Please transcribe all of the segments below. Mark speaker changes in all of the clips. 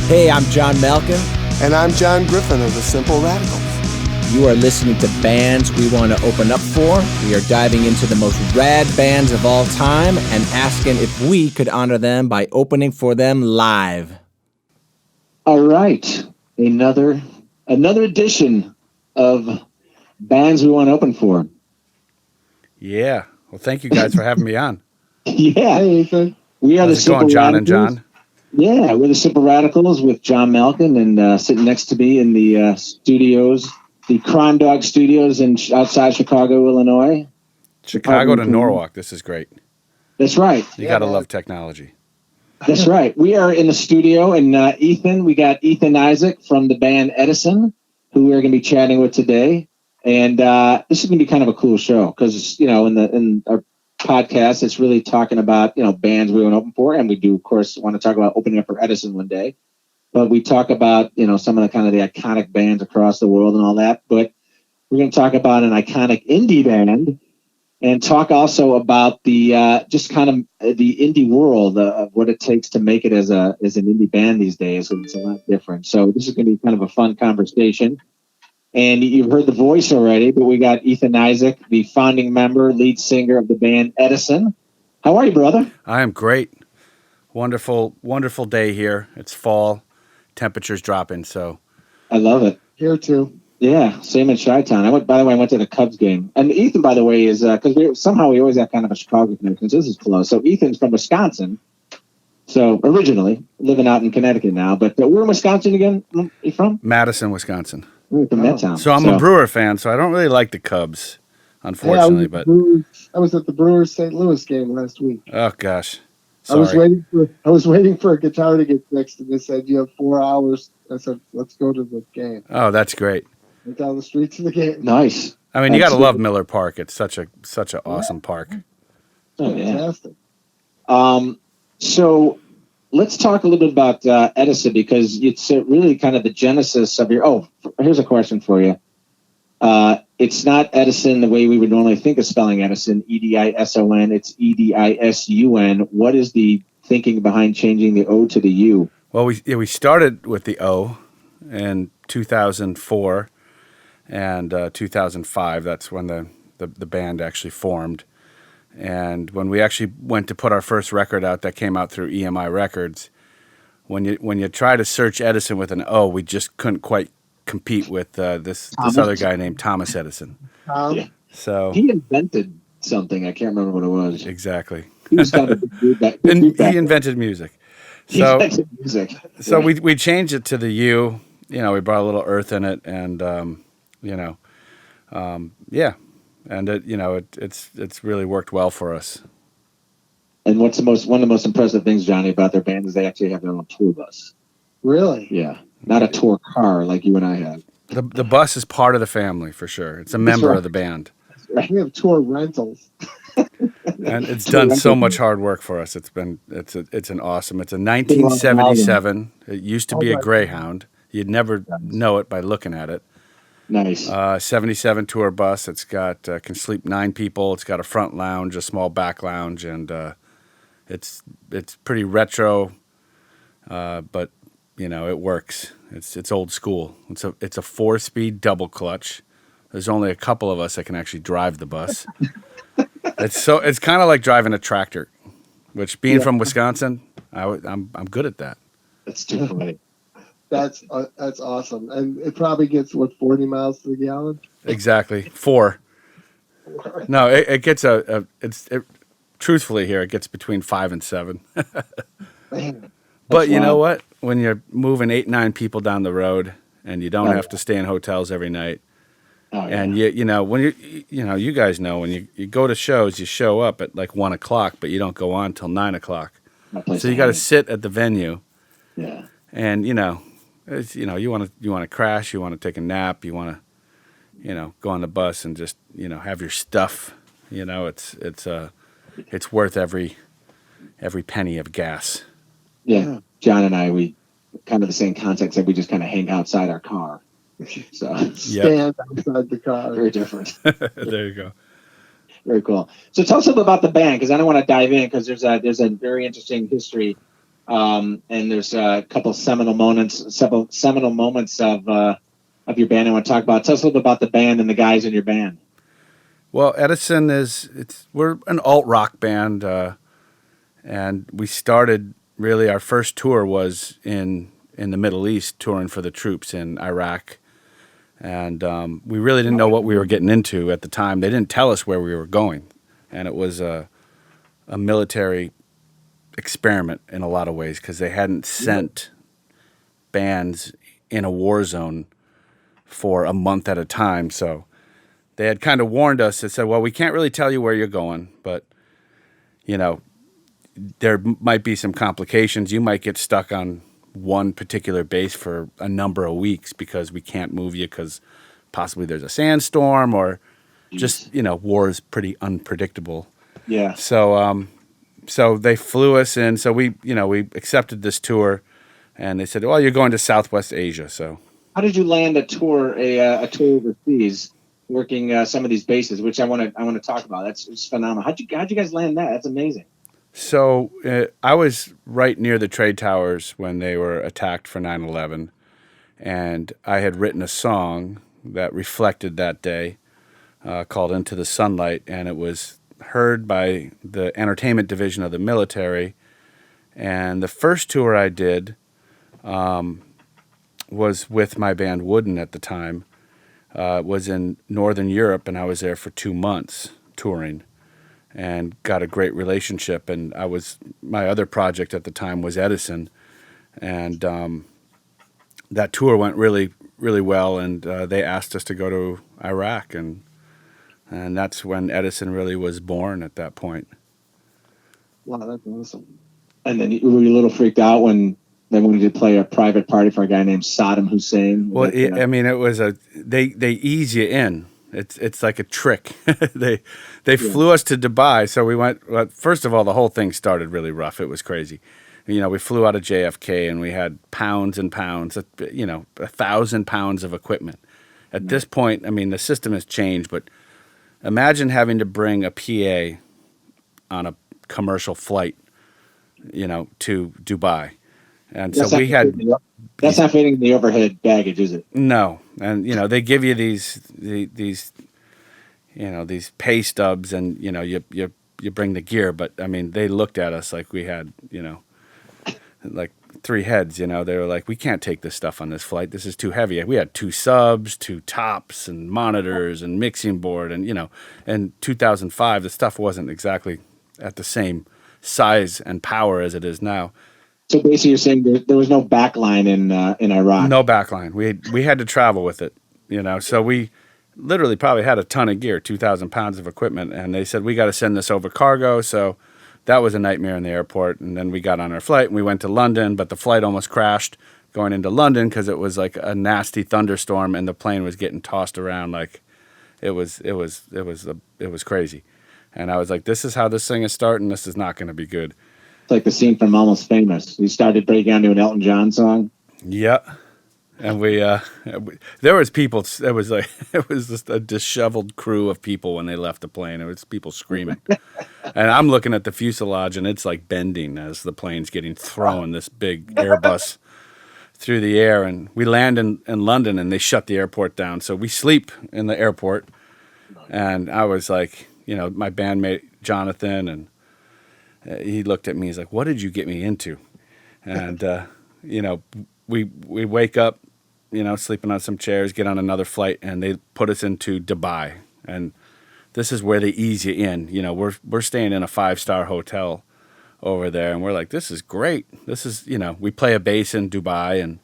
Speaker 1: Hey, I'm John Malkin.
Speaker 2: And I'm John Griffin of the Simple Radicals.
Speaker 1: You are listening to Bands We Want to Open Up For. We are diving into the most rad bands of all time and asking if we could honor them by opening for them live.
Speaker 3: All right. Another edition of Bands We Want to Open For.
Speaker 4: Yeah. Well, thank you guys for having me on.
Speaker 3: Yeah.
Speaker 5: Hey, Ethan.
Speaker 3: We are
Speaker 4: How's
Speaker 3: the
Speaker 4: it going,
Speaker 3: Simple
Speaker 4: John
Speaker 3: Radicals.
Speaker 4: and John?
Speaker 3: Yeah, we're the Simple Radicals with John Malkin, and sitting next to me in the studios, the Crime Dog Studios outside Chicago, Illinois.
Speaker 4: Chicago to Norwalk. This is great.
Speaker 3: That's right.
Speaker 4: You got to love technology.
Speaker 3: That's right. We are in the studio, and we got Ethan Isaac from the band Edisun, who we're going to be chatting with today. And this is going to be kind of a cool show because, in our podcast, it's really talking about, bands we want to open for. And we do, of course, want to talk about opening up for Edisun one day. But we talk about, some of the kind of the iconic bands across the world and all that. But we're going to talk about an iconic indie band and talk also about the just kind of the indie world of what it takes to make it as an indie band these days. And it's a lot different. So this is going to be kind of a fun conversation. And you've heard the voice already, but we got Ethan Isaac, the founding member, lead singer of the band Edisun. How are you, brother?
Speaker 4: I am great. Wonderful, wonderful day here. It's fall. Temperature's dropping, so.
Speaker 3: I love it.
Speaker 5: Here too.
Speaker 3: Yeah, same in Chi-Town. I went to the Cubs game. And Ethan, by the way, is because we always have kind of a Chicago connection. So this is close. So Ethan's from Wisconsin. So originally living out in Connecticut now, but where in Wisconsin again? You from?
Speaker 4: Madison, Wisconsin.
Speaker 3: We're from that town.
Speaker 4: So I'm a Brewer fan, so I don't really like the Cubs, unfortunately.
Speaker 5: I was at the Brewers St. Louis game last week.
Speaker 4: Oh gosh, sorry.
Speaker 5: I was waiting for a guitar to get fixed, and they said you have 4 hours. I said, let's go to the game.
Speaker 4: Oh, that's great.
Speaker 5: Went down the street to the game.
Speaker 3: Nice.
Speaker 4: I mean, you got to love Miller Park. It's such an awesome park.
Speaker 3: Oh, yeah.
Speaker 5: Fantastic.
Speaker 3: So let's talk a little bit about Edisun, because it's really kind of the genesis of your. Oh, here's a question for you. It's not Edisun the way we would normally think of spelling Edisun, Edison. It's Edisun. What is the thinking behind changing the O to the U?
Speaker 4: Well, we started with the O in 2004 and 2005. That's when the band actually formed. And when we actually went to put our first record out, that came out through EMI Records. When you try to search Edisun with an O, we just couldn't quite compete with this other guy named Thomas Edison.
Speaker 3: Yeah.
Speaker 4: So
Speaker 3: he invented something. I can't remember what it was.
Speaker 4: Exactly.
Speaker 3: He was kind of a dude back
Speaker 4: he invented music. So
Speaker 3: Right.
Speaker 4: we changed it to the U. We brought a little earth in it, and and it's really worked well for us.
Speaker 3: And one of the most impressive things, Johnny, about their band is they actually have their own tour bus.
Speaker 5: Really?
Speaker 3: Yeah, not a tour car like you and I have.
Speaker 4: The bus is part of the family for sure. It's a member of the band,
Speaker 5: We have tour rentals.
Speaker 4: and it's done so much hard work for us. It's an awesome. It's a 1977. It used to be a Greyhound. You'd never know it by looking at it.
Speaker 3: Nice.
Speaker 4: 77 tour bus. It's got can sleep 9 people. It's got a front lounge, a small back lounge, and it's pretty retro, but it works. It's old school. It's a 4-speed double clutch. There's only a couple of us that can actually drive the bus. It's kind of like driving a tractor, which being from Wisconsin, I'm good at that.
Speaker 3: That's too funny.
Speaker 5: That's awesome. And it probably gets 40 miles to the gallon.
Speaker 4: Exactly. 4. No, it gets truthfully here, it gets between 5 and 7.
Speaker 5: Man.
Speaker 4: But you know what? When you're moving 8-9 people down the road and you don't have to stay in hotels every night, and when you guys know when you go to shows, you show up at like 1:00, but you don't go on till 9:00. So you got to sit at the venue.
Speaker 3: Yeah.
Speaker 4: And you want to crash, you want to take a nap, you want to go on the bus and just have your stuff. It's worth every penny of gas.
Speaker 3: Yeah. John and I, we kind of the same context that we just kind of hang outside our car. So
Speaker 5: stand outside the car.
Speaker 3: Very different.
Speaker 4: There you go.
Speaker 3: Very cool. So tell us a little bit about the band, because I don't want to dive in because there's a very interesting history And there's a couple several seminal moments of your band I want to talk about. Tell us a little bit about the band and the guys in your band.
Speaker 4: Well, Edison we're an alt rock band, and we started really our first tour was in the Middle East, touring for the troops in Iraq, and we really didn't know what we were getting into at the time. They didn't tell us where we were going, and it was a military experiment in a lot of ways because they hadn't sent bands in a war zone for a month at a time, so they had kind of warned us. They said, well, we can't really tell you where you're going, but, you know, there might be some complications. You might get stuck on one particular base for a number of weeks because we can't move you because possibly there's a sandstorm or just, war is pretty unpredictable.
Speaker 3: Yeah.
Speaker 4: So they flew us in. So we accepted this tour, and they said, well, you're going to Southwest Asia. So
Speaker 3: how did you land a tour overseas, working some of these bases, which I want to talk about? It's phenomenal. How'd you guys land that? That's amazing.
Speaker 4: So I was right near the trade towers when they were attacked for 9/11, and I had written a song that reflected that day called "Into the Sunlight," and it was heard by the entertainment division of the military. And the first tour I did was with my band Wooden at the time. Was in Northern Europe, and I was there for 2 months touring and got a great relationship. And my other project at the time was Edisun, and that tour went really, really well, and they asked us to go to Iraq, and that's when Edisun really was born at that point.
Speaker 5: Wow, that's awesome.
Speaker 3: And then were you a little freaked out when they wanted to play a private party for a guy named Saddam Hussein?
Speaker 4: Well, I mean, it was they ease you in. It's like a trick. They flew us to Dubai, so we went. Well, first of all, the whole thing started really rough. It was crazy. We flew out of JFK, and we had pounds and pounds, 1,000 pounds of equipment. At this point, I mean, the system has changed, but imagine having to bring a PA on a commercial flight, to Dubai. And
Speaker 3: that's
Speaker 4: so we had.
Speaker 3: That's not fitting in the overhead baggage, is it?
Speaker 4: No, and they give you these pay stubs, and you bring the gear, but I mean they looked at us like we had like 3 heads. They were like, we can't take this stuff on this flight. This is too heavy. We had 2 subs, 2 tops, and monitors, and mixing board, and in 2005 the stuff wasn't exactly at the same size and power as it is now.
Speaker 3: So basically, you're saying there was no backline in Iraq.
Speaker 4: No backline. We had to travel with it, So we literally probably had a ton of gear, 2,000 pounds of equipment, and they said we got to send this over cargo. So that was a nightmare in the airport. And then we got on our flight and we went to London, but the flight almost crashed going into London because it was like a nasty thunderstorm and the plane was getting tossed around like it was crazy. And I was like, this is how this thing is starting. This is not going to be good.
Speaker 3: It's like the scene from Almost Famous. You started breaking out into an Elton John song.
Speaker 4: Yeah. And there was people, it was just a disheveled crew of people when they left the plane. It was people screaming. And I'm looking at the fuselage and it's like bending as the plane's getting thrown, this big Airbus through the air. And we land in London and they shut the airport down. So we sleep in the airport. And I was like, my bandmate Jonathan, and he looked at me. He's like, "What did you get me into?" And we wake up, sleeping on some chairs, get on another flight, and they put us into Dubai. And this is where they ease you in. We're staying in a 5-star hotel over there, and we're like, "This is great. This is we play a base in Dubai, and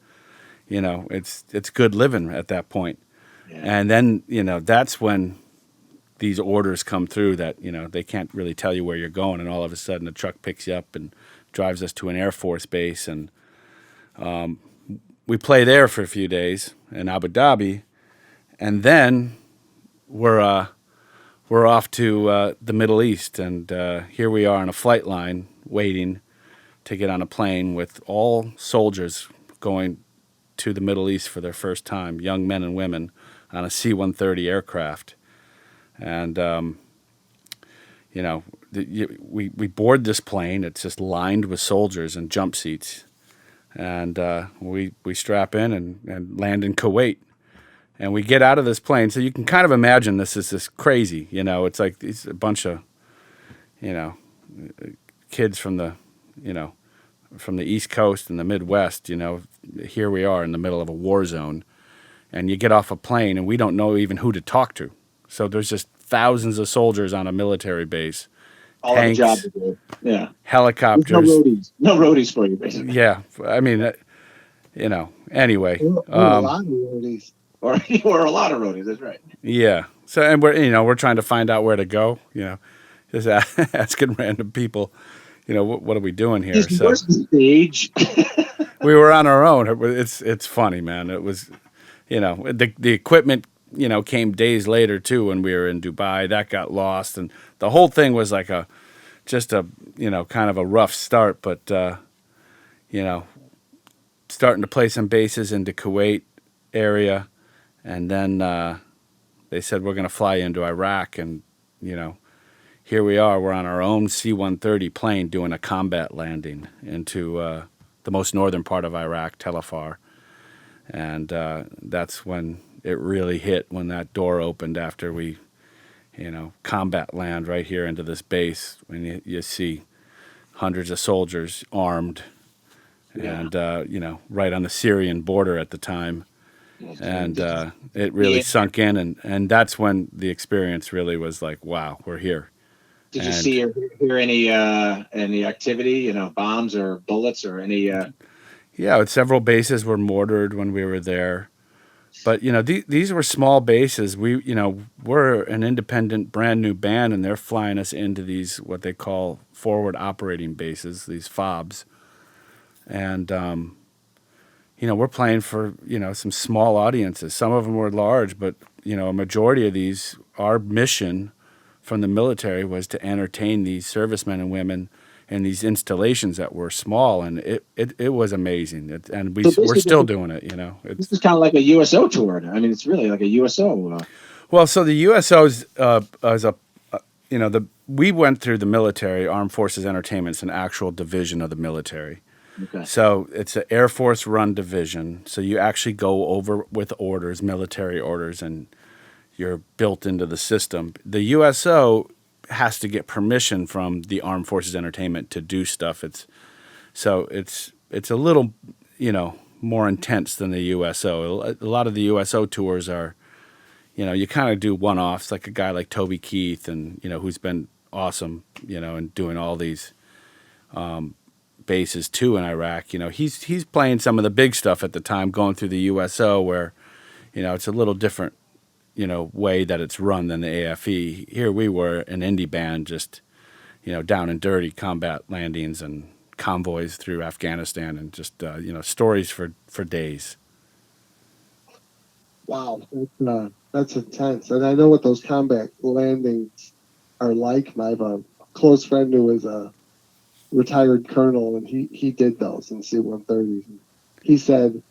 Speaker 4: it's good living at that point." Yeah. And then that's when these orders come through that, they can't really tell you where you're going. And all of a sudden the truck picks you up and drives us to an Air Force base. And we play there for a few days in Abu Dhabi. And then we're off to the Middle East. And here we are on a flight line waiting to get on a plane with all soldiers going to the Middle East for their first time, young men and women on a C-130 aircraft. And, we board this plane. It's just lined with soldiers and jump seats, and we strap in and land in Kuwait. And we get out of this plane, so you can kind of imagine this is this crazy. It's like these a bunch of, kids from the, from the East Coast and the Midwest. Here we are in the middle of a war zone, and you get off a plane, and we don't know even who to talk to. So there's just thousands of soldiers on a military base,
Speaker 3: All
Speaker 4: tanks,
Speaker 3: of the job to do. Yeah.
Speaker 4: helicopters.
Speaker 3: There's no roadies for you, basically.
Speaker 4: Yeah, I mean, Anyway,
Speaker 5: a lot of roadies.
Speaker 3: Or a lot of roadies. That's right.
Speaker 4: yeah. So and we're trying to find out where to go. Just asking random people. What are we doing here?
Speaker 3: So where's the stage?
Speaker 4: We were on our own. It's funny, man. It was, the equipment, came days later too when we were in Dubai. That got lost, and the whole thing was like just a kind of a rough start. But starting to play some bases into Kuwait area, and then they said we're going to fly into Iraq, and here we are. We're on our own C-130 plane doing a combat landing into the most northern part of Iraq, Tel Afar. And that's when it really hit, when that door opened after we, combat land right here into this base. When you see hundreds of soldiers armed and, right on the Syrian border at the time. And it really sunk in. And that's when the experience really was like, wow, we're here.
Speaker 3: Did you see or hear any activity, bombs or bullets or any?
Speaker 4: Yeah, several bases were mortared when we were there. But, these were small bases. We're an independent, brand new band, and they're flying us into these, what they call forward operating bases, these FOBs. And, we're playing for, some small audiences. Some of them were large, but, a majority of these, our mission from the military was to entertain these servicemen and women in these installations that were small, and it was amazing. And we're still doing it.
Speaker 3: This is kind of like a USO tour. I mean, it's really like a USO.
Speaker 4: Well, so the USO's we went through the military, Armed Forces Entertainment. It's an actual division of the military.
Speaker 3: Okay.
Speaker 4: So it's an Air Force run division. So you actually go over with orders, military orders, and you're built into the system. The USO has to get permission from the Armed Forces Entertainment to do stuff. It's a little, more intense than the USO. A lot of the USO tours are, you kind of do one-offs, like a guy like Toby Keith, and who's been awesome, and doing all these bases too in Iraq. He's playing some of the big stuff at the time, going through the USO, where it's a little different way that it's run than the AFE. Here we were an indie band, just down and dirty combat landings and convoys through Afghanistan, and just stories for days.
Speaker 5: Wow, that's intense. And I know what those combat landings are like. I have a close friend who was a retired colonel, and he did those in C-130s. He said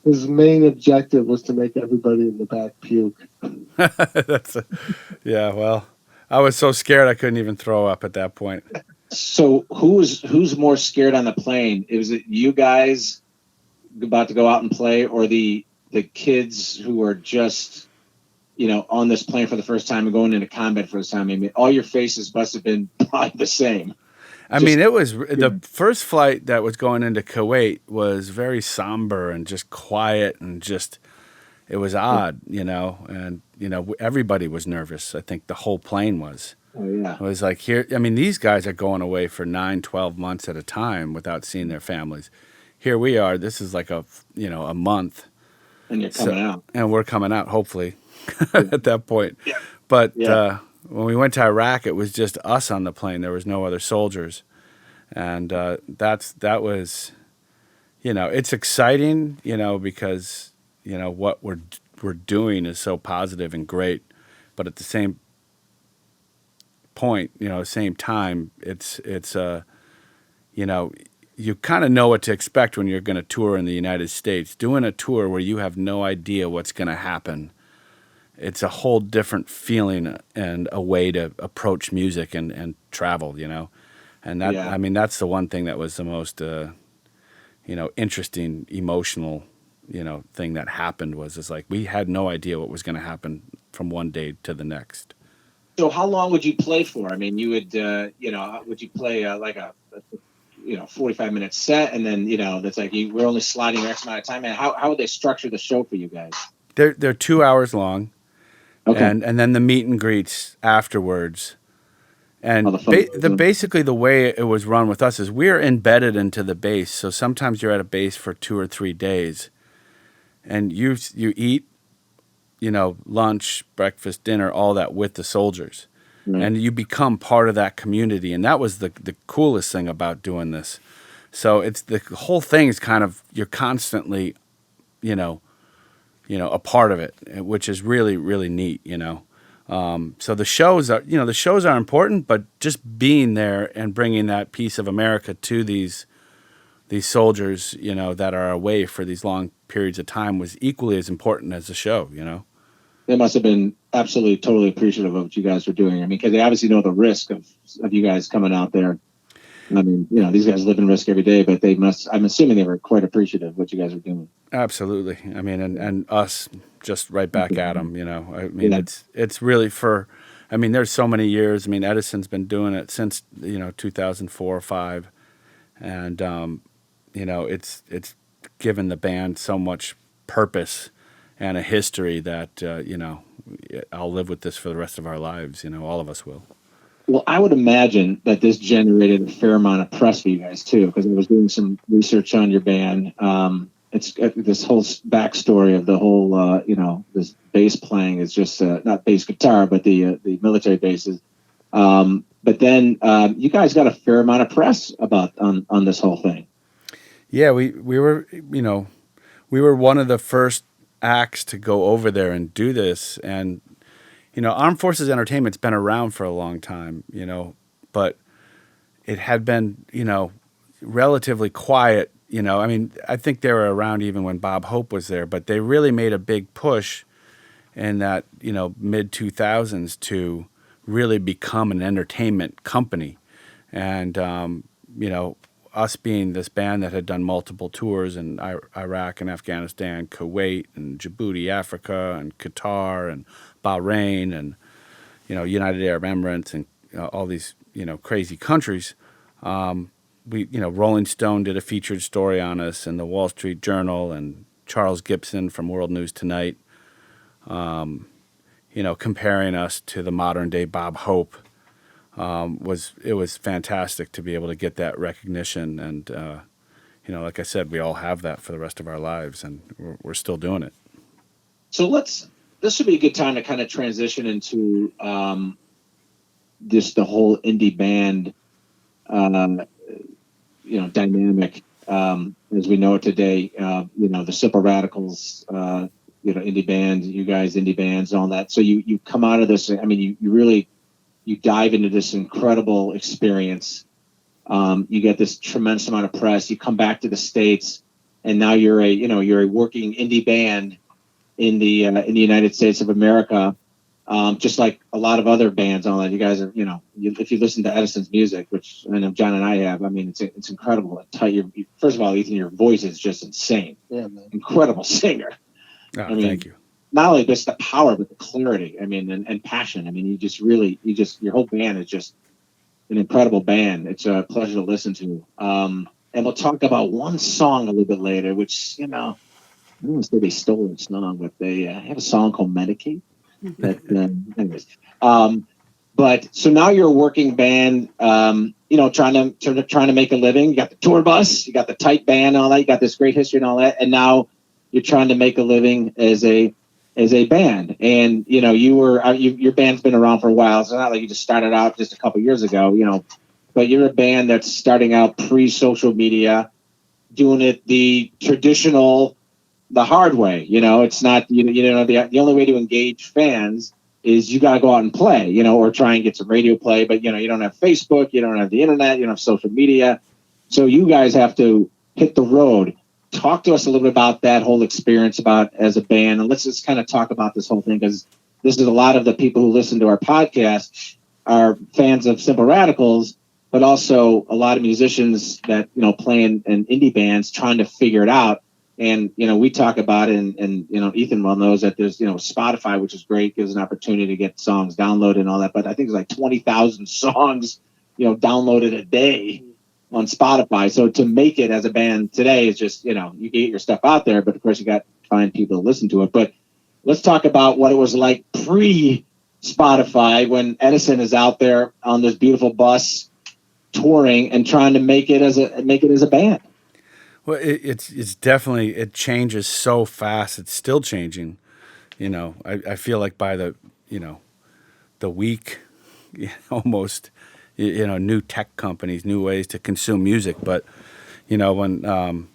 Speaker 5: his main objective was to make everybody in the back puke.
Speaker 4: Well, I was so scared I couldn't even throw up at that point.
Speaker 3: So who's more scared on the plane? Was it you guys about to go out and play, or the kids who were just on this plane for the first time and going into combat for the first time? I mean, all your faces must have been probably the same.
Speaker 4: I mean, it was the first flight that was going into Kuwait was very somber and just quiet, and just it was odd, and everybody was nervous. I think the whole plane was.
Speaker 3: Oh yeah.
Speaker 4: It was like here. I mean, these guys are going away for 9, 12 months at a time without seeing their families. Here we are. This is like a month.
Speaker 3: And you're coming out.
Speaker 4: And we're coming out, hopefully, at that point. Yeah. But when we went to Iraq, it was just us on the plane. There was no other soldiers. And that was, it's exciting, because, what we're doing is so positive and great. But at the same point, same time, it's you kind of know what to expect when you're going to tour in the United States. Doing a tour where you have no idea what's going to happen it's a whole different feeling and a way to approach music and travel, you know. And that,
Speaker 3: Yeah.
Speaker 4: I mean, that's the one thing that was the most, interesting, emotional, thing that happened was it's like we had no idea what was going to happen from one day to the next.
Speaker 3: So how long would you play for? I mean, you would, would you play like a 45-minute set, and then that's like we're only sliding X amount of time. And how would they structure the show for you guys?
Speaker 4: They're 2 hours long,
Speaker 3: Okay.
Speaker 4: and then the meet and greets afterwards. And basically the way it was run with us is we're embedded into the base. So sometimes you're at a base for 2 or 3 days, and you eat, lunch, breakfast, dinner, all that with the soldiers.
Speaker 3: Right.
Speaker 4: And you become part of that community. And that was the coolest thing about doing this. So it's the whole thing is kind of, you're constantly, a part of it, which is really, really neat, So the shows are important, but just being there and bringing that piece of America to these soldiers, that are away for these long periods of time was equally as important as the show,
Speaker 3: They must have been absolutely, totally appreciative of what you guys were doing. I mean, because they obviously know the risk of you guys coming out there. I mean, these guys live in risk every day, but I'm assuming they were quite appreciative of what you guys were doing.
Speaker 4: Absolutely. I mean, and us just right back at them, I mean, it's really there's so many years. I mean, Edisun's been doing it since, 2004 or 5. And, it's given the band so much purpose and a history that, I'll live with this for the rest of our lives. All of us will.
Speaker 3: Well, I would imagine that this generated a fair amount of press for you guys too, because I was doing some research on your band. It's this whole backstory of the whole, this bass playing is just not bass guitar, but the military basses. But then you guys got a fair amount of press on this whole thing.
Speaker 4: Yeah, we were, we were one of the first acts to go over there and do this, and Armed Forces Entertainment's been around for a long time, but it had been, relatively quiet, I mean, I think they were around even when Bob Hope was there, but they really made a big push in that, mid 2000s to really become an entertainment company. And, us being this band that had done multiple tours in Iraq and Afghanistan, Kuwait and Djibouti, Africa, and Qatar and Bahrain and, United Arab Emirates and all these, crazy countries. Rolling Stone did a featured story on us and the Wall Street Journal and Charles Gibson from World News Tonight, comparing us to the modern day Bob Hope. It was fantastic to be able to get that recognition. And, like I said, we all have that for the rest of our lives, and we're still doing it.
Speaker 3: So this would be a good time to kind of transition into just the whole indie band, dynamic as we know it today. The Simple Radicals, indie bands, you guys, indie bands, and all that. So you come out of this. I mean, you dive into this incredible experience. You get this tremendous amount of press. You come back to the States, and now you're a working indie band in the United States of America. Just like a lot of other bands, all that you guys are, if you listen to Edisun's music, which I know John and I have, I mean, it's incredible. First of all, Ethan, your voice is just insane.
Speaker 5: Yeah, man.
Speaker 3: Incredible singer.
Speaker 4: Thank you.
Speaker 3: Not only just the power, but the clarity. I mean, and passion. I mean, your whole band is just an incredible band. It's a pleasure to listen to. And we'll talk about one song a little bit later, which, I don't want to say they stole a song, but they have a song called Medicate. Anyways. But so now you're a working band, trying to make a living. You got the tour bus, you got the tight band, all that. You got this great history and all that. And now you're trying to make a living as a band. And, your band's been around for a while. It's not like you just started out just a couple years ago, but you're a band that's starting out pre-social media, doing it the traditional, the hard way. It's not, the only way to engage fans is you got to go out and play, or try and get some radio play. But, you don't have Facebook, you don't have the internet, you don't have social media. So you guys have to hit the road. Talk to us a little bit about that whole experience as a band. And let's just kind of talk about this whole thing, because this is a lot of the people who listen to our podcast are fans of Simple Radicals, but also a lot of musicians that, play in indie bands trying to figure it out. And, we talk about it, and Ethan well knows that there's, Spotify, which is great, gives an opportunity to get songs downloaded and all that. But I think it's like 20,000 songs, downloaded a day on Spotify. So to make it as a band today is just, you get your stuff out there, but of course you got to find people to listen to it. But let's talk about what it was like pre-Spotify when Edisun is out there on this beautiful bus touring and trying to make it as a band.
Speaker 4: Well, it's definitely, it changes so fast. It's still changing. I feel like by the week, almost, new tech companies, new ways to consume music. But, when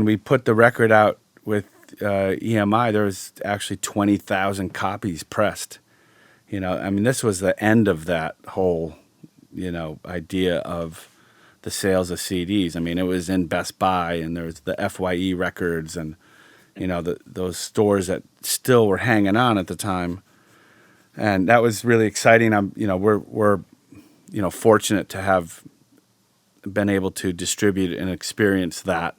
Speaker 4: we put the record out with EMI, there was actually 20,000 copies pressed. This was the end of that whole, idea of the sales of CDs. It was in Best Buy, and there was the FYE records, and those stores that still were hanging on at the time, and that was really exciting. We're fortunate to have been able to distribute and experience that,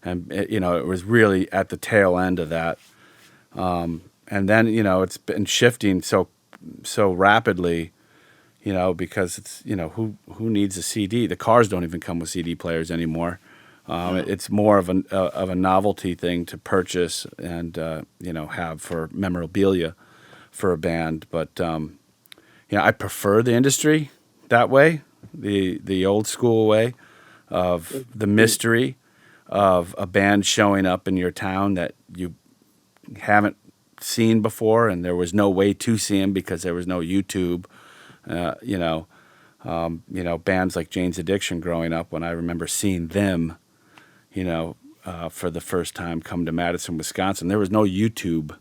Speaker 4: and it was really at the tail end of that, and then it's been shifting so rapidly. Because it's, who needs a CD? The cars don't even come with CD players anymore. It's more of a novelty thing to purchase and, have for memorabilia for a band. But, I prefer the industry that way, the old school way of the mystery of a band showing up in your town that you haven't seen before, and there was no way to see them because there was no YouTube. Bands like Jane's Addiction growing up, when I remember seeing them, for the first time come to Madison, Wisconsin, there was no YouTube,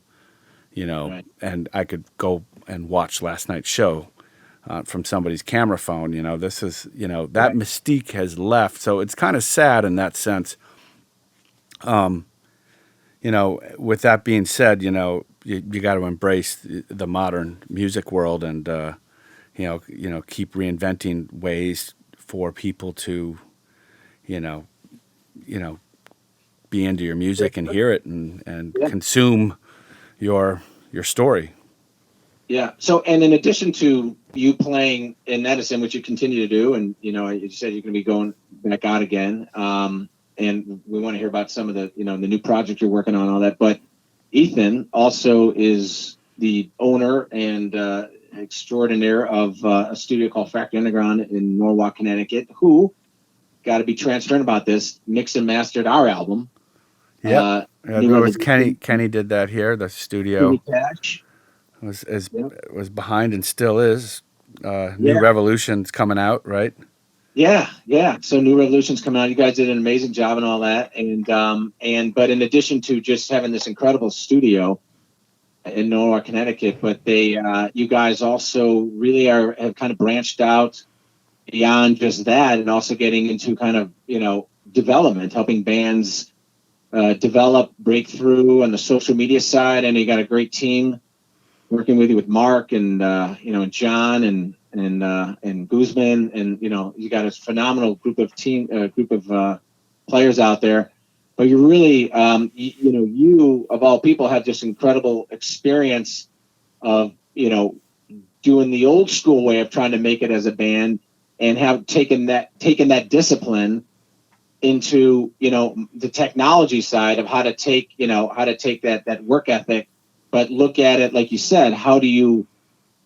Speaker 3: Right.
Speaker 4: and I could go and watch last night's show from somebody's camera phone. This is, that
Speaker 3: Right.
Speaker 4: mystique has left. So it's kind of sad in that sense. With that being said, you got to embrace the modern music world and, keep reinventing ways for people to, be into your music and hear it and consume your story.
Speaker 3: Yeah. So, and in addition to you playing in Edisun, which you continue to do, and you said you're going to be going back out again, and we want to hear about some of the the new project you're working on, all that. But Ethan also is the owner and extraordinaire of a studio called Factory Underground in Norwalk, Connecticut, who, got to be transparent about this, mixed and mastered our album.
Speaker 4: Yeah, it was Kenny did that here. The studio
Speaker 3: Cash.
Speaker 4: was behind and still is. New Revolution's coming out, right?
Speaker 3: Yeah. So New Revolution's coming out. You guys did an amazing job and all that, but in addition to just having this incredible studio in Norwalk, Connecticut, but you guys also really have kind of branched out beyond just that, and also getting into kind of development, helping bands develop, break through on the social media side. And you got a great team working with you, with Mark and and John and Guzman, and you got a phenomenal group of players out there. But you really, you of all people have this incredible experience of doing the old school way of trying to make it as a band, and have taken that discipline into the technology side of how to take that work ethic, but look at it like you said, how do you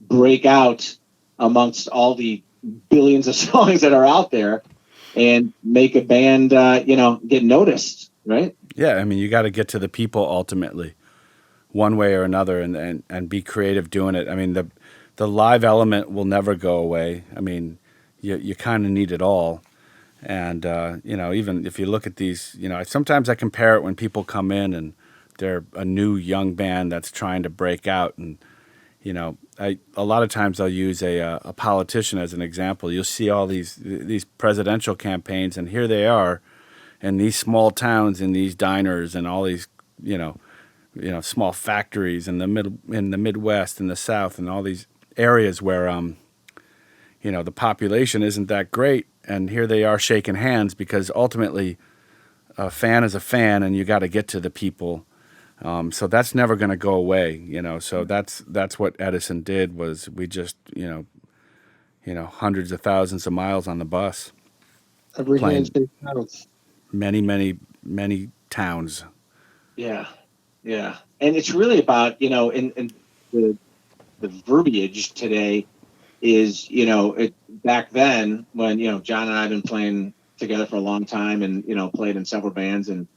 Speaker 3: break out amongst all the billions of songs that are out there and make a band get noticed, right?
Speaker 4: Yeah, you got to get to the people ultimately, one way or another, and be creative doing it. The live element will never go away. You kind of need it all. And, even if you look at these, sometimes I compare it when people come in and they're a new young band that's trying to break out. And, a lot of times I'll use a politician as an example. You'll see all these presidential campaigns, and here they are in these small towns, in these diners and all these, small factories in the Midwest and the South and all these areas where the population isn't that great, and here they are shaking hands because ultimately a fan is a fan, and you got to get to the people. So that's never going to go away, So that's what Edisun did. Was we just hundreds of thousands of miles on the bus,
Speaker 5: Every
Speaker 4: playing
Speaker 5: handshake counts.
Speaker 4: many, many, many towns.
Speaker 3: Yeah, yeah, and it's really about in the verbiage today is back then when John and I have been playing together for a long time and played in several bands and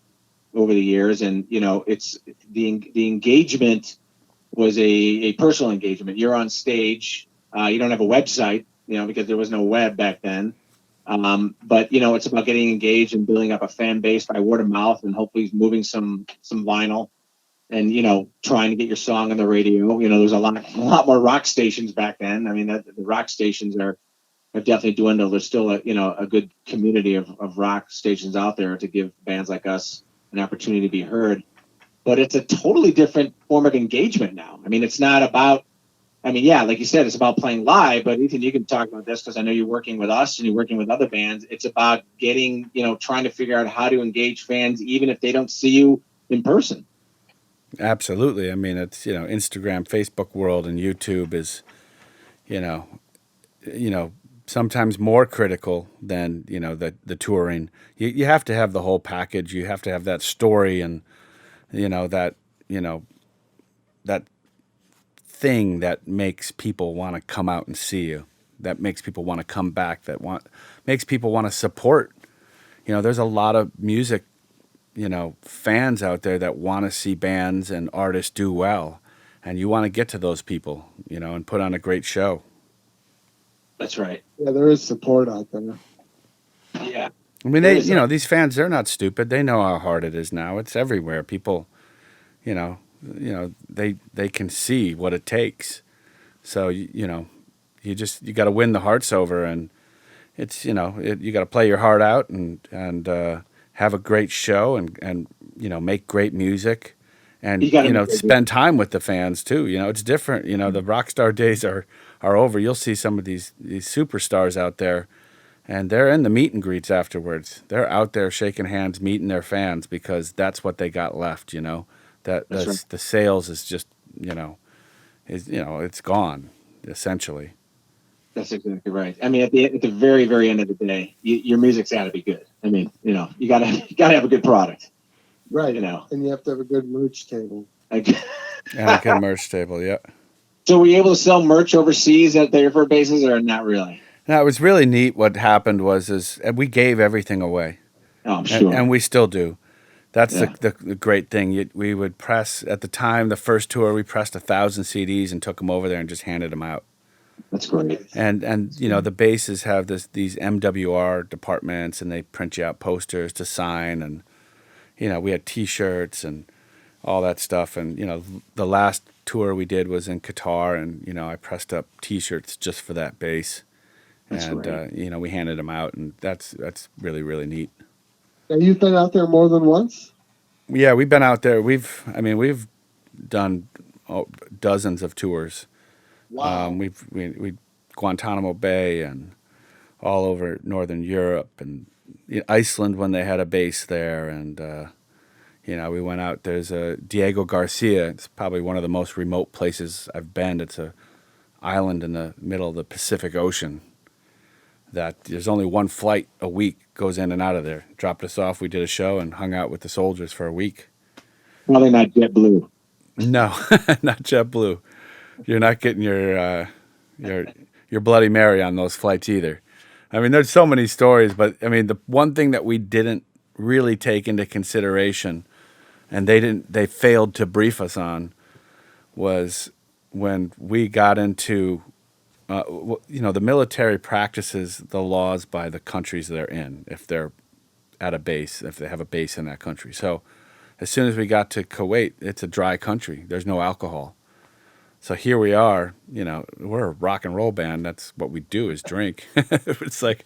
Speaker 3: over the years, and it's the engagement was a personal engagement. You're on stage, you don't have a website because there was no web back then. But it's about getting engaged and building up a fan base by word of mouth, and hopefully moving some vinyl, and trying to get your song on the radio. There's a lot more rock stations back then. I mean, the rock stations have definitely dwindled. There's still a good community of rock stations out there to give bands like us an opportunity to be heard. But it's a totally different form of engagement now. I mean, it's not about. I mean, yeah, like you said, it's about playing live, but Ethan, you can talk about this because I know you're working with us and you're working with other bands. It's about getting, trying to figure out how to engage fans, even if they don't see you in person.
Speaker 4: Absolutely. I mean, it's, Instagram, Facebook world, and YouTube is, sometimes more critical than, the touring. You have to have the whole package. You have to have that story and, that thing that makes people want to come out and see you, that makes people want to come back, makes people want to support. There's a lot of music, fans out there that want to see bands and artists do well, and you want to get to those people, and put on a great show.
Speaker 3: That's right.
Speaker 5: Yeah, there is support out there.
Speaker 3: Yeah.
Speaker 4: I mean, these fans, they're not stupid. They know how hard it is now. It's everywhere. People, they can see what it takes. So you got to win the hearts over, and it's you got to play your heart out and have a great show and make great music, and spend time with the fans too. It's different. The rock star days are over. You'll see some of these superstars out there, and they're in the meet and greets afterwards. They're out there shaking hands, meeting their fans because that's what they got left. The sales is just it's gone essentially.
Speaker 3: That's exactly right. I mean, at the very, very end of the day, your music's got to be good. I mean, you gotta have a good product,
Speaker 5: right? And you have to have a good merch table.
Speaker 4: And a good merch table, yeah.
Speaker 3: So, were you able to sell merch overseas at the airport bases, or not really?
Speaker 4: No, it was really neat. What happened was we gave everything away.
Speaker 3: Oh, I'm sure,
Speaker 4: and we still do. That's the great thing. We would press at the time. The first tour, we pressed 1,000 CDs and took them over there and just handed them out.
Speaker 3: That's great.
Speaker 4: And the bases have these MWR departments, and they print you out posters to sign, and we had T-shirts and all that stuff. And the last tour we did was in Qatar, and I pressed up T-shirts just for that base, and we handed them out, and that's really, really neat.
Speaker 5: And you've been out there more than once?
Speaker 4: Yeah, we've been out there. We've done dozens of tours.
Speaker 5: Wow.
Speaker 4: We Guantanamo Bay and all over Northern Europe and Iceland when they had a base there, and we went out. There's Diego Garcia. It's probably one of the most remote places I've been. It's a island in the middle of the Pacific Ocean that there's only one flight a week goes in and out of there. Dropped us off. We did a show and hung out with the soldiers for a week.
Speaker 3: Probably not JetBlue.
Speaker 4: No, not JetBlue. You're not getting your Bloody Mary on those flights either. I mean, there's so many stories, but I mean, the one thing that we didn't really take into consideration, and they failed to brief us on, was when we got into, the military practices the laws by the countries they're in, if they're at a base, if they have a base in that country. So as soon as we got to Kuwait, it's a dry country. There's no alcohol. So here we are, we're a rock and roll band. That's what we do is drink. It's like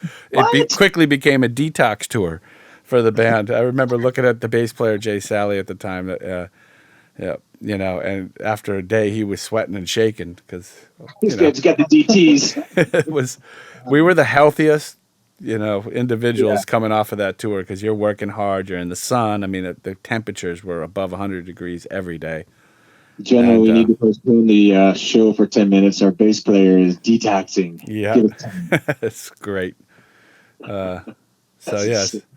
Speaker 4: quickly became a detox tour for the band. I remember looking at the bass player, Jay Sally, at the time. Yeah, you know, and after a day, he was sweating and shaking because,
Speaker 3: He's got the DTs.
Speaker 4: it was, we were the healthiest,
Speaker 3: Yeah.
Speaker 4: individuals coming off of that tour because you're working hard, you're in the sun. I mean, the temperatures were above 100 degrees every day.
Speaker 3: Generally,
Speaker 4: And
Speaker 3: we need to postpone the show for 10 minutes. Our bass player is detoxing.
Speaker 4: yeah,
Speaker 3: Give it time.
Speaker 4: it's great. So
Speaker 3: That's
Speaker 4: yes,
Speaker 3: insane.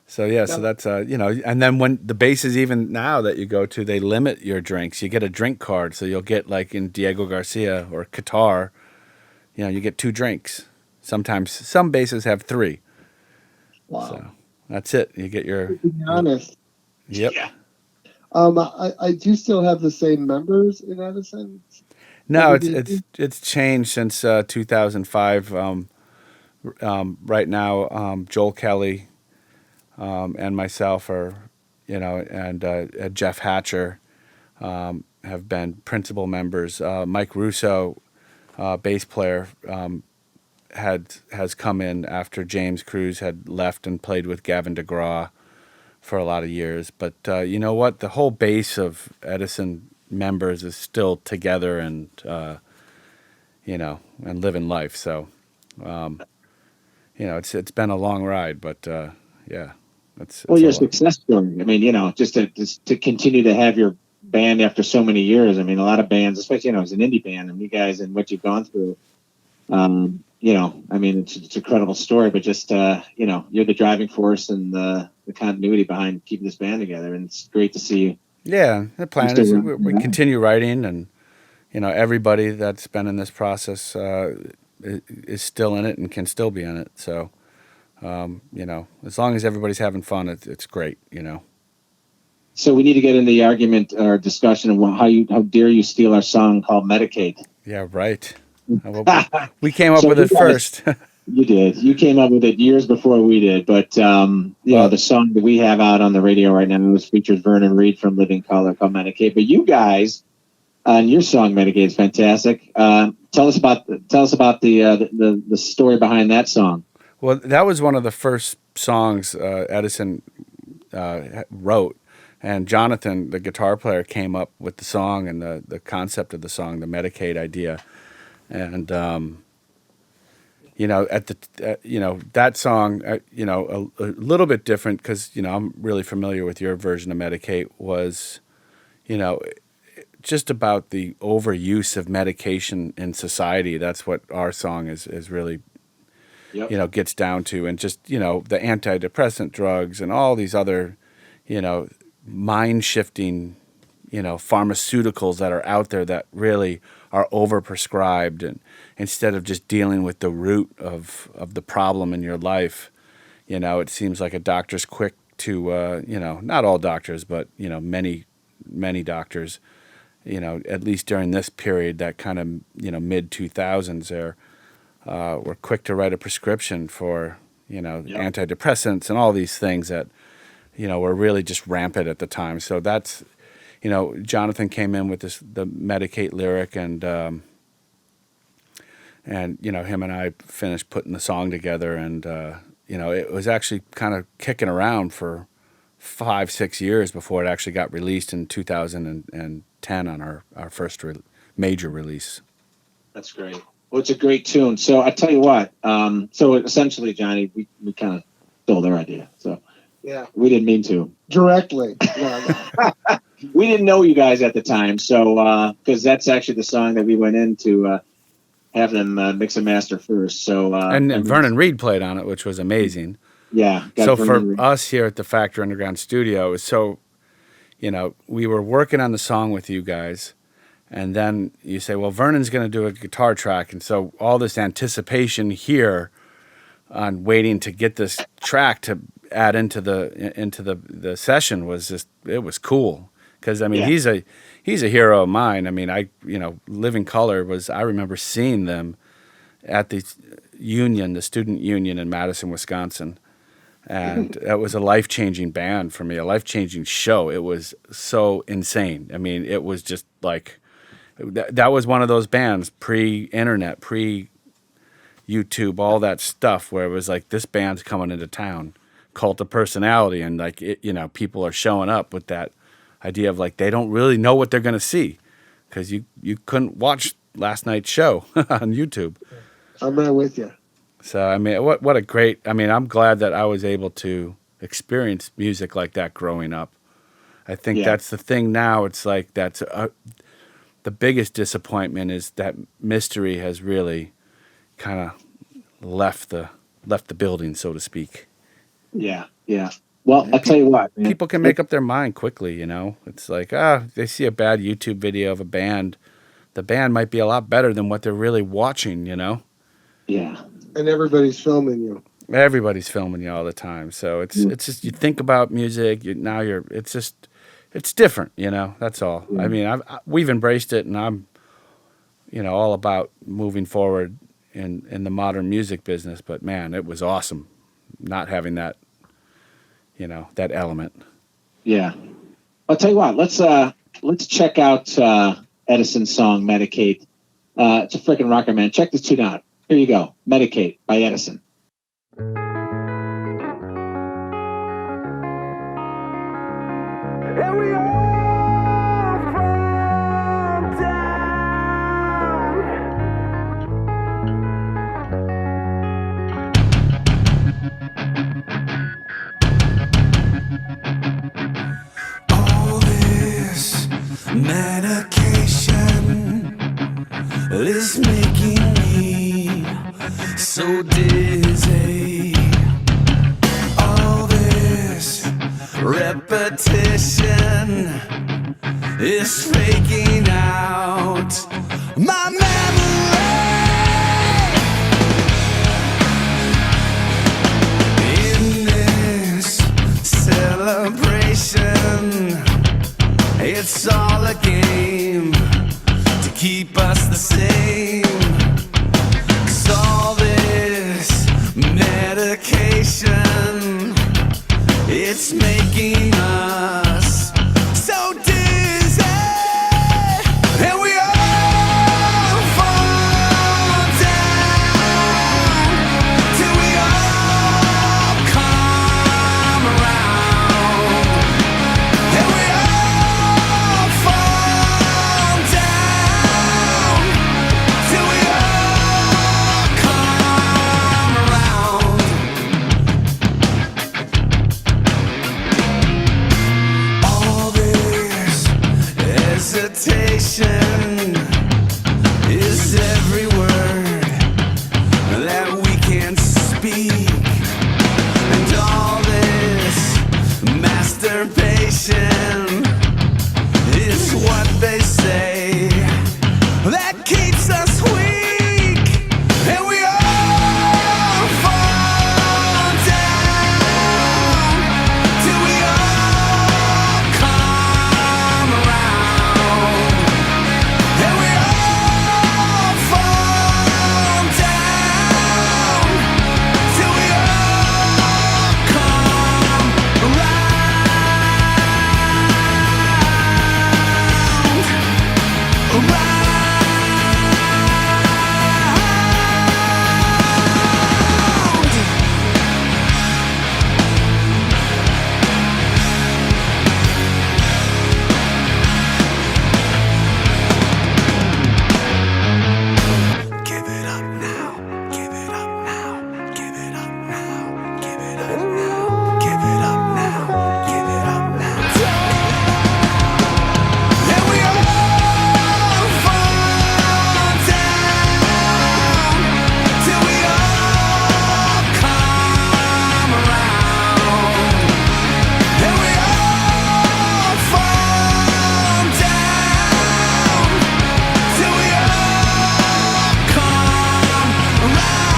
Speaker 4: so that's and then when the bases, even now that you go to, they limit your drinks. You get a drink card, so you'll get, like in Diego Garcia or Qatar, you get 2 drinks. Sometimes some bases have 3.
Speaker 5: Wow.
Speaker 4: So that's it. You get
Speaker 5: To be honest,
Speaker 4: yep.
Speaker 3: Yeah.
Speaker 5: I do still have the same members in Edison.
Speaker 4: No,
Speaker 5: Everything-
Speaker 4: it's changed since 2005. Right now, Joel Kelly and myself are, and Jeff Hatcher have been principal members. Mike Russo, bass player, has come in after James Cruz had left and played with Gavin DeGraw for a lot of years. But you know what? The whole base of Edison members is still together and and living life. So it's been a long ride, but yeah, it's
Speaker 3: Well,
Speaker 4: a
Speaker 3: your
Speaker 4: lot.
Speaker 3: success story. I mean, just to continue to have your band after so many years. I mean, a lot of bands, especially as an indie band, and you guys and what you've gone through. I mean, it's a credible story, but just you're the driving force and the continuity behind keeping this band together, and it's great to see you.
Speaker 4: Yeah, the plan
Speaker 3: Still
Speaker 4: is
Speaker 3: running
Speaker 4: we
Speaker 3: that.
Speaker 4: continue writing, and everybody that's been in this process is still in it and can still be in it. So as long as everybody's having fun, it's great.
Speaker 3: So we need to get into the argument or discussion of how dare you steal our song called Medicaid.
Speaker 4: Yeah, right. Well, we came up
Speaker 3: So
Speaker 4: with
Speaker 3: you
Speaker 4: it
Speaker 3: guys-
Speaker 4: first.
Speaker 3: You did. You came up with it years before we did, but the song that we have out on the radio right now was features Vernon Reed from Living Color called Medicaid. But you guys, and your song Medicaid is fantastic. Tell us about the story behind that song.
Speaker 4: Well, that was one of the first songs Edison wrote, and Jonathan, the guitar player, came up with the song and the concept of the song, the Medicaid idea, and that song, a little bit different because I'm really familiar with your version of Medicaid, was just about the overuse of medication in society. That's what our song is really gets down to, and just the antidepressant drugs and all these other mind shifting pharmaceuticals that are out there that really are overprescribed, and instead of just dealing with the root of the problem in your life, it seems like a doctor's quick to not all doctors, but many doctors, at least during this period, that kind of mid 2000s there, were quick to write a prescription for antidepressants and all these things that were really just rampant at the time. So that's Jonathan came in with the Medicaid lyric, and him and I finished putting the song together, and it was actually kind of kicking around for 5-6 years before it actually got released in 2010 on our first major release.
Speaker 3: That's great. Well, it's a great tune. So I tell you what. So essentially, Johnny, we kind of stole their idea. So
Speaker 5: Yeah,
Speaker 3: we didn't mean to.
Speaker 5: directly. No.
Speaker 3: We didn't know you guys at the time, so because that's actually the song that we went in to have them mix and master first. So
Speaker 4: And Vernon Reed played on it, which was amazing.
Speaker 3: yeah. got
Speaker 4: So
Speaker 3: Vernon
Speaker 4: for
Speaker 3: Reed.
Speaker 4: us here at the Factory Underground Studio, it was so, we were working on the song with you guys, and then you say, well, Vernon's going to do a guitar track, and so all this anticipation here on waiting to get this track to add into the session was just, it was cool. Because I mean,
Speaker 3: Yeah.
Speaker 4: he's a hero of mine. I mean, Living Color was, I remember seeing them at the student union in Madison, Wisconsin, and it was a life-changing band for me, a life-changing show. It was so insane. I mean, it was just like that was one of those bands pre-internet, pre-YouTube, all that stuff, where it was like, this band's coming into town, cult of personality, and like people are showing up with that idea of like they don't really know what they're going to see because you couldn't watch last night's show on YouTube.
Speaker 5: I'm right with you.
Speaker 4: So I mean, what a great. I mean, I'm glad that I was able to experience music like that growing up. I think that's the thing now. It's like the biggest disappointment is that mystery has really kind of left the building, so to speak.
Speaker 3: Yeah. Well, I'll tell you what, man.
Speaker 4: People can make up their mind quickly, you know. It's like, they see a bad YouTube video of a band. The band might be a lot better than what they're really watching, you know.
Speaker 3: Yeah.
Speaker 5: And everybody's filming you.
Speaker 4: Everybody's filming you all the time, so it's just you think about music. It's different, you know. That's all. I mean, we've embraced it, and I'm, all about moving forward in the modern music business. But man, it was awesome not having that, that element.
Speaker 3: Yeah. I'll tell you what. Let's check out Edisun's song "Medicate." It's a freaking rocker, man. Check this tune out. Here you go. "Medicate" by Edisun.
Speaker 6: And we all fall down. All this medication is making me so dizzy. All this repetition is faking out my memory. In this celebration, it's all a game to keep us the same. 'Cause all this medication, it's making us so dizzy, and we all fall down till we all come around, and we all fall down till we all come around. All this hesitation is every word that we can't speak, and all this masturbation is what they say that keeps us weak, and we all fall down till we all come around, and we all fall down till we all come around. Give it up now, give it up now, give it up now, give it up now, give it up now, give it up now. And we all fall down till we all come around, and we all fall down till we all come around.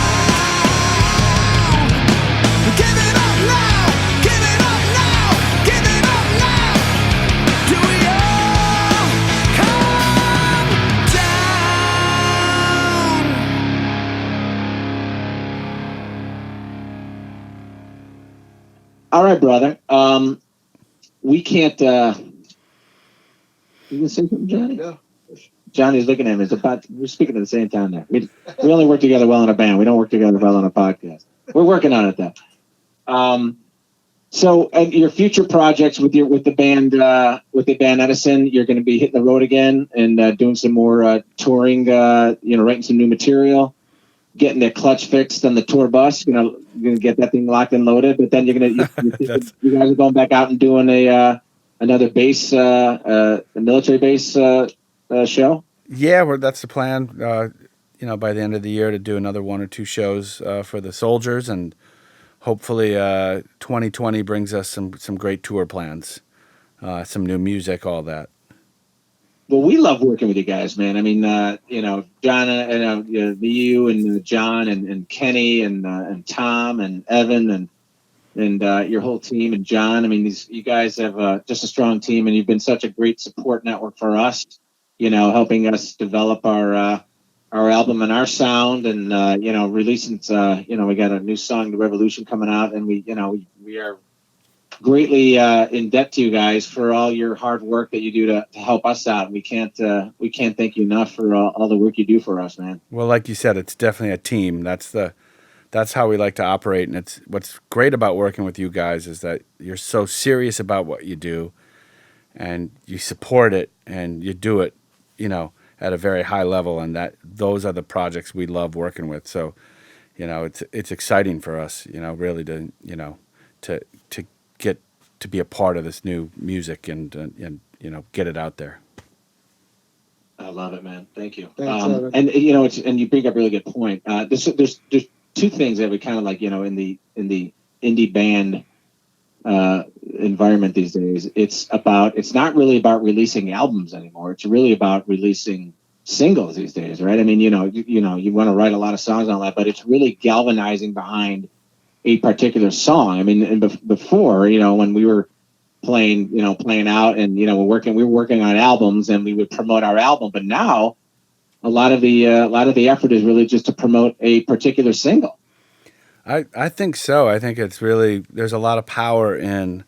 Speaker 6: Give it up now, give it up now, give it up now. Do we all come down?
Speaker 3: All right, brother. We can't. You gonna say something, Johnny?
Speaker 5: Yeah.
Speaker 3: Johnny's looking at me. We're speaking at the same time there. We only work together well in a band. We don't work together well on a podcast. We're working on it, though. So, and your future projects with the band Edisun, you're going to be hitting the road again and doing some more touring. Writing some new material, getting the clutch fixed on the tour bus. You're going to get that thing locked and loaded. But then you guys are going back out and doing another base, a military base show.
Speaker 4: Yeah, that's the plan. By the end of the year to do another 1 or 2 shows for the soldiers, and hopefully 2020 brings us some great tour plans, some new music, all that.
Speaker 3: Well, we love working with you guys, man. I mean, John, you and John and Kenny and Tom and Evan and your whole team and John. I mean, you guys have just a strong team, and you've been such a great support network for us. Helping us develop our album and our sound, and releasing. We got a new song, "The Revolution," coming out, and we are greatly in debt to you guys for all your hard work that you do to help us out. We can't thank you enough for all the work you do for us, man.
Speaker 4: Well, like you said, it's definitely a team. That's how we like to operate, and it's what's great about working with you guys is that you're so serious about what you do, and you support it, and you do it, at a very high level, and those are the projects we love working with. So, it's exciting for us, really to get to be a part of this new music and get it out there.
Speaker 3: I love it, man. Thank you.
Speaker 5: Thanks, Evan.
Speaker 3: And and you bring up a really good point. There's 2 things that we kind of like, in the indie band environment these days. It's not really about releasing albums anymore. It's really about releasing singles these days, right? I mean, you want to write a lot of songs on that, but it's really galvanizing behind a particular song. I mean, and before, when we were playing out, and we were working on albums, and we would promote our album. But now, a lot of the effort is really just to promote a particular single.
Speaker 4: I think so. I think it's really, there's a lot of power in,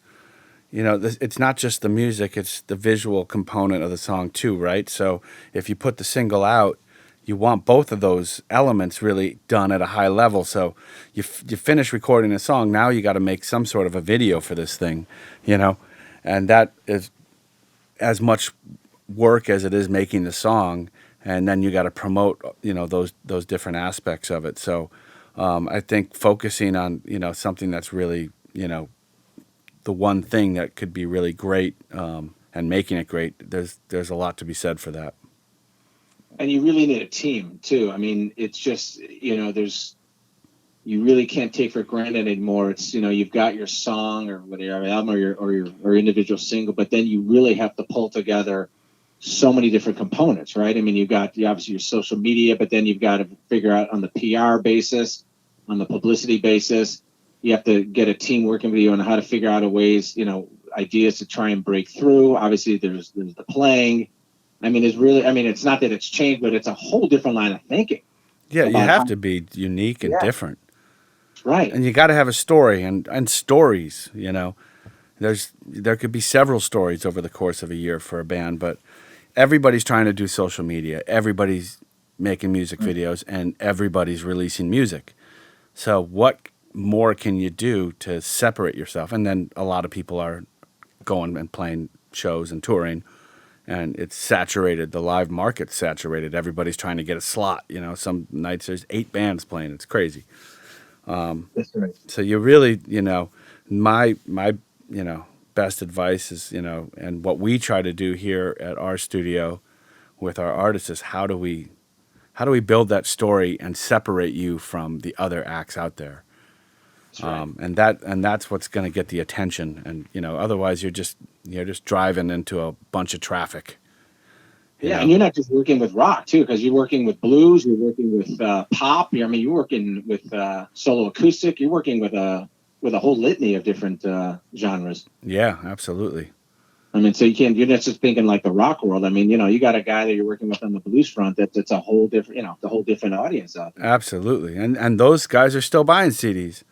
Speaker 4: it's not just the music, it's the visual component of the song too, right? So if you put the single out, you want both of those elements really done at a high level. So you finish recording a song, now you got to make some sort of a video for this thing, and that is as much work as it is making the song, and then you got to promote, those different aspects of it. So I think focusing on, something that's really, the one thing that could be really great, and making it great, there's a lot to be said for that.
Speaker 3: And you really need a team too. I mean, it's just, you really can't take for granted anymore. It's, you've got your song or whatever album or your individual single, but then you really have to pull together so many different components, right? I mean, you've got obviously your social media, but then you've got to figure out on the PR basis, on the publicity basis, you have to get a team working with you on how to figure out ways, ideas to try and break through. Obviously there's the playing. I mean, it's not that it's changed, but it's a whole different line of thinking.
Speaker 4: Yeah, you have to be unique and different.
Speaker 3: Right.
Speaker 4: And you got to have a story and stories, there could be several stories over the course of a year for a band, but everybody's trying to do social media. Everybody's making music videos, and everybody's releasing music. So what more can you do to separate yourself? And then a lot of people are going and playing shows and touring, and it's saturated. The live market's saturated. Everybody's trying to get a slot. Some nights there's 8 bands playing. It's crazy.
Speaker 3: That's right.
Speaker 4: So you really, my best advice is, and what we try to do here at our studio with our artists is how do we build that story and separate you from the other acts out there?
Speaker 3: That's right.
Speaker 4: And that's what's going to get the attention. And otherwise you're just driving into a bunch of traffic.
Speaker 3: Yeah, and you're not just working with rock too, because you're working with blues, you're working with pop. You're working with solo acoustic. You're working with a whole litany of different genres.
Speaker 4: Yeah, absolutely.
Speaker 3: I mean, so you're not just thinking like the rock world. I mean, you got a guy that you're working with on the blues front that's a whole different, the whole different audience out there.
Speaker 4: Absolutely. And those guys are still buying CDs.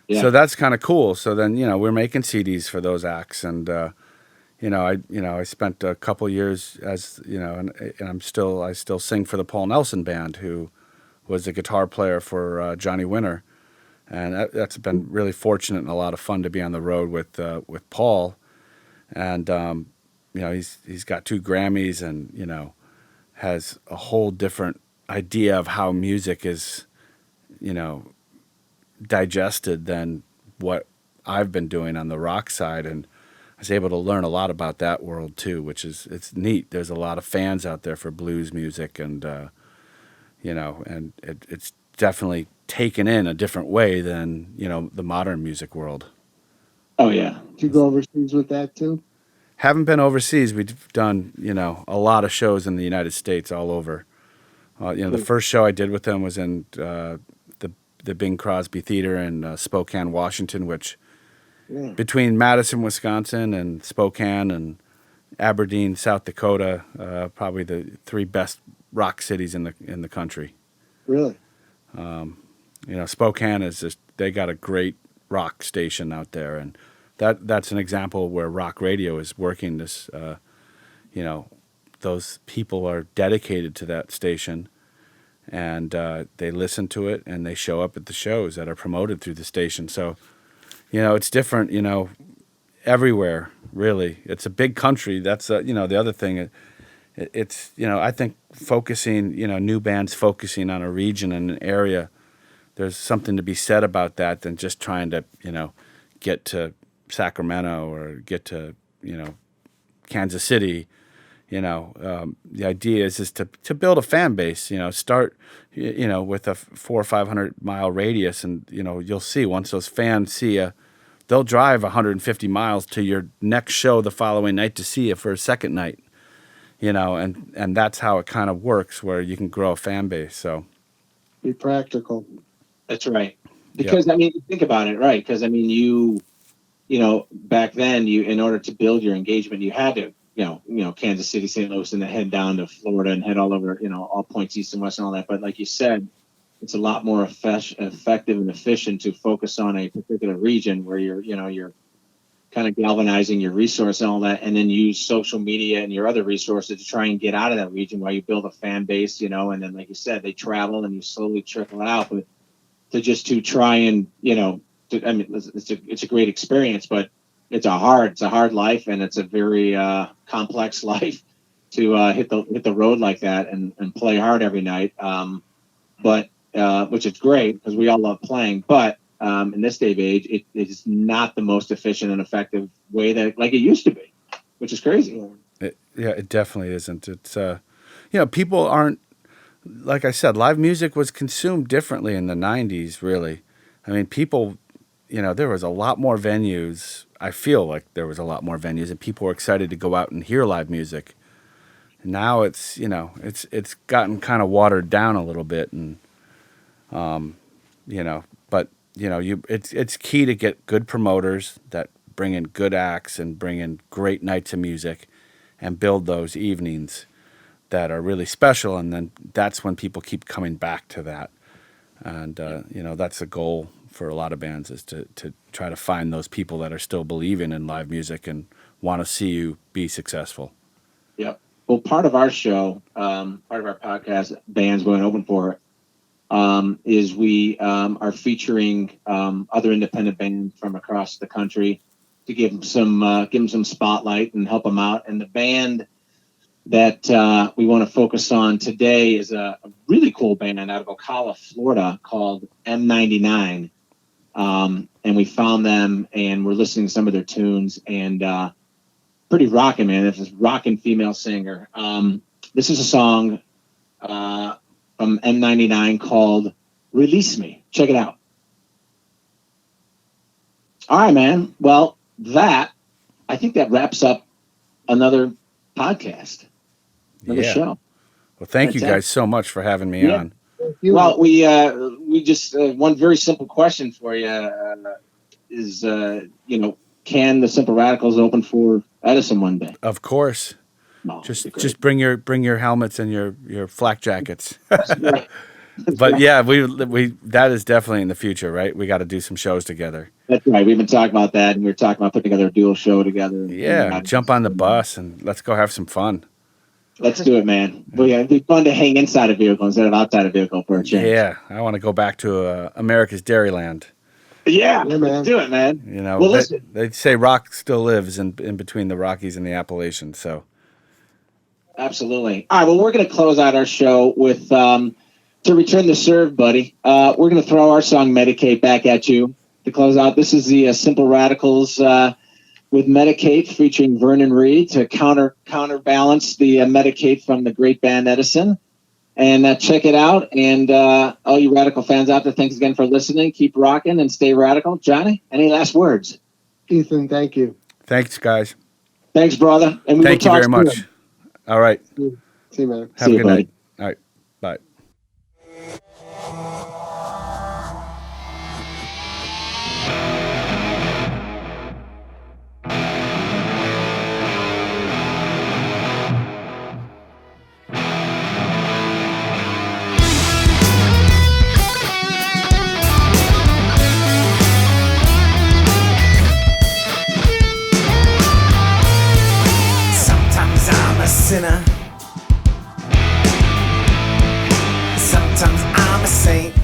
Speaker 4: Yeah. So that's kind of cool. So then, we're making CDs for those acts, and I spent a couple years as, and I still sing for the Paul Nelson Band, who was the guitar player for Johnny Winter. and that's been really fortunate and a lot of fun to be on the road with Paul, and he's got 2 Grammys, and has a whole different idea of how music is digested than what I've been doing on the rock side, and I was able to learn a lot about that world too, which it's neat. There's a lot of fans out there for blues music, and and it's definitely taken in a different way than the modern music world.
Speaker 3: Oh yeah.
Speaker 5: Did you go overseas with that too?
Speaker 4: Haven't been overseas. We've done a lot of shows in the United States, all over. The first show I did with them was in the Bing Crosby Theater in Spokane, Washington, which between Madison, Wisconsin, and Spokane and Aberdeen, South Dakota, probably the 3 best rock cities in the country.
Speaker 5: Really?
Speaker 4: Spokane is they got a great rock station out there, and that's an example where rock radio is working. Those people are dedicated to that station, and they listen to it, and they show up at the shows that are promoted through the station. So, it's different, everywhere, really. It's a big country. That's, the other thing. It's, I think focusing, new bands focusing on a region and an area, there's something to be said about that than just trying to, get to Sacramento or get to, Kansas City. The idea is to build a fan base, start, with a 400 or 500 mile radius, and, you'll see once those fans see you, they'll drive 150 miles to your next show the following night to see you for a second night, and that's how it kind of works, where you can grow a fan base. So
Speaker 5: be practical.
Speaker 3: That's right. Because think about it, right? Because back then, in order to build your engagement, you had to, Kansas City, St. Louis, and then head down to Florida and head all over, all points east and west and all that. But like you said, it's a lot more effective and efficient to focus on a particular region where you're kind of galvanizing your resource and all that, and then use social media and your other resources to try and get out of that region while you build a fan base, and then, like you said, they travel and you slowly trickle it out. But to try and, it's a great experience, but it's a hard life, and it's a very complex life to hit the road like that and play hard every night. But which is great because we all love playing. But in this day of age, it is not the most efficient and effective way that like it used to be, which is crazy.
Speaker 4: It definitely isn't. It's people aren't, like I said, live music was consumed differently in the 90s, really. I mean, people, there was a lot more venues. I feel like there was a lot more venues, and people were excited to go out and hear live music. Now it's, it's gotten kind of watered down a little bit, and, but, it's key to get good promoters that bring in good acts and bring in great nights of music and build those evenings that are really special, and then that's when people keep coming back to that. And, that's the goal for a lot of bands, is to try to find those people that are still believing in live music and want to see you be successful.
Speaker 3: Yep. Well, part of our show, part of our podcast, Bands Going Open For, is we are featuring other independent bands from across the country to give them some spotlight and help them out. And the band that we want to focus on today is a really cool band out of Ocala, Florida, called M99. And we found them, and we're listening to some of their tunes, and pretty rocking, man. It's this rocking female singer. This is a song from M99 called Release Me. Check it out. All right, man. Well, I think that wraps up another podcast. Another show.
Speaker 4: Well, thank you guys so much for having me on.
Speaker 3: Well, we just one very simple question for you is can the Simple Radicals open for Edisun one day?
Speaker 4: Of course.
Speaker 3: No,
Speaker 4: just bring your helmets and your flak jackets. But yeah, we that is definitely in the future, right? We got to do some shows together.
Speaker 3: That's right. We've been talking about that, and we were talking about putting together a dual show together.
Speaker 4: Yeah, jump on the bus and let's go have some fun.
Speaker 3: Let's do it, man. Well, yeah, it'd be fun to hang inside a vehicle instead of outside a vehicle for a change.
Speaker 4: Yeah, I want to go back to America's Dairyland.
Speaker 3: Yeah,
Speaker 5: Yeah, man.
Speaker 3: let's do it, man.
Speaker 4: You know,
Speaker 3: Well, listen.
Speaker 4: they say rock still lives in between the Rockies and the Appalachians. So
Speaker 3: Absolutely. All right. Well, we're going to close out our show with to return the serve, buddy. We're going to throw our song "Medicate" back at you to close out. This is the Simple Radicals with "Medicate" featuring Vernon Reid to counterbalance the "Medicate" from the great band Edisun. And check it out. And all you Radical fans out there, thanks again for listening. Keep rocking and stay radical. Johnny, any last words?
Speaker 5: Ethan, thank you.
Speaker 4: thanks, guys.
Speaker 3: Thanks, brother. And we
Speaker 4: Thank
Speaker 3: will
Speaker 4: you
Speaker 3: talk
Speaker 4: very much.
Speaker 3: soon.
Speaker 4: All right.
Speaker 5: See you, man.
Speaker 4: Have
Speaker 3: See
Speaker 4: a
Speaker 3: you,
Speaker 4: good
Speaker 3: buddy.
Speaker 4: night. All right. Bye.
Speaker 6: Sometimes I'm a sinner. Sometimes I'm a saint.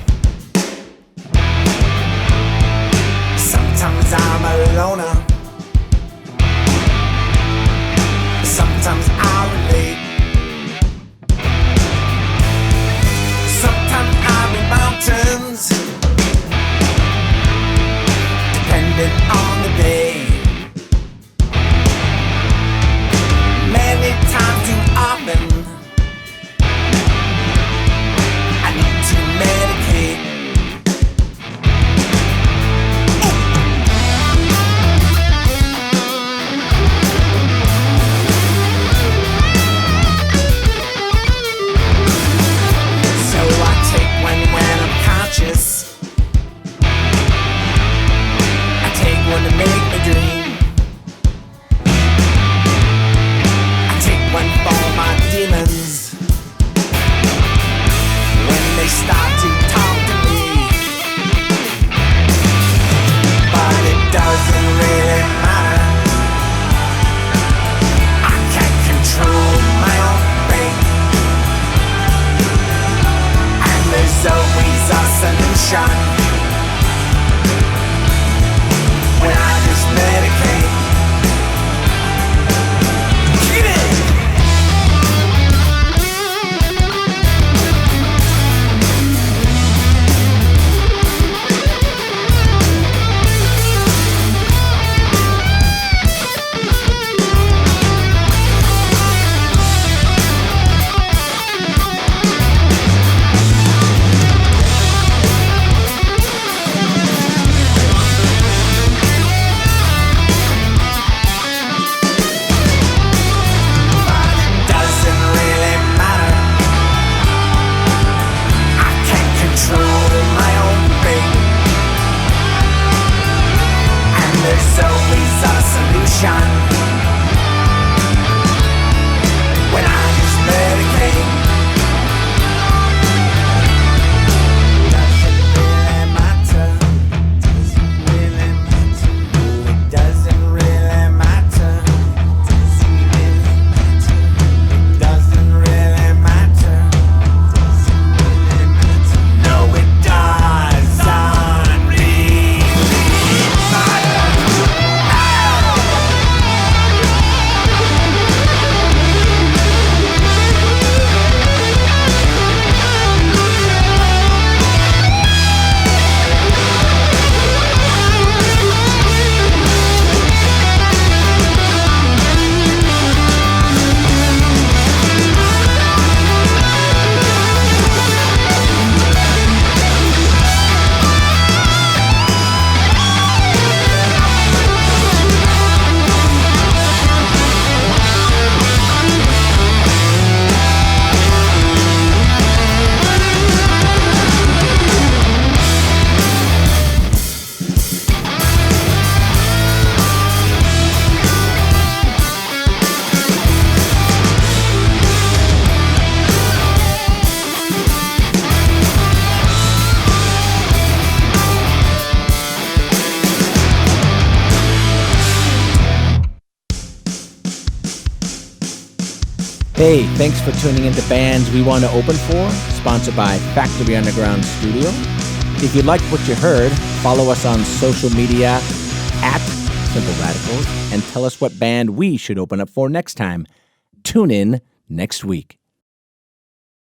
Speaker 6: Sometimes I'm a loner. Sometimes I relate. Sometimes I'm in mountains, depending on the day. Many times too often I need to medicate. So I take when I'm conscious. I take one to make me dream. I take one for my demons when they start to talk to me. But it doesn't really matter. I can't control my own fate. And there's always a solution when I just medicate. Get it! Doesn't really matter. I can't control my own fate. And there's always a solution when I just medicate. Doesn't really matter. Doesn't really matter. No, it doesn't really matter. Doesn't really matter. No, it doesn't really matter.
Speaker 1: Hey, thanks for tuning into Bands We Want to Open For, sponsored by Factory Underground Studio. If you liked what you heard, follow us on social media at Simple Radicals and tell us what band we should open up for next time. Tune in next week.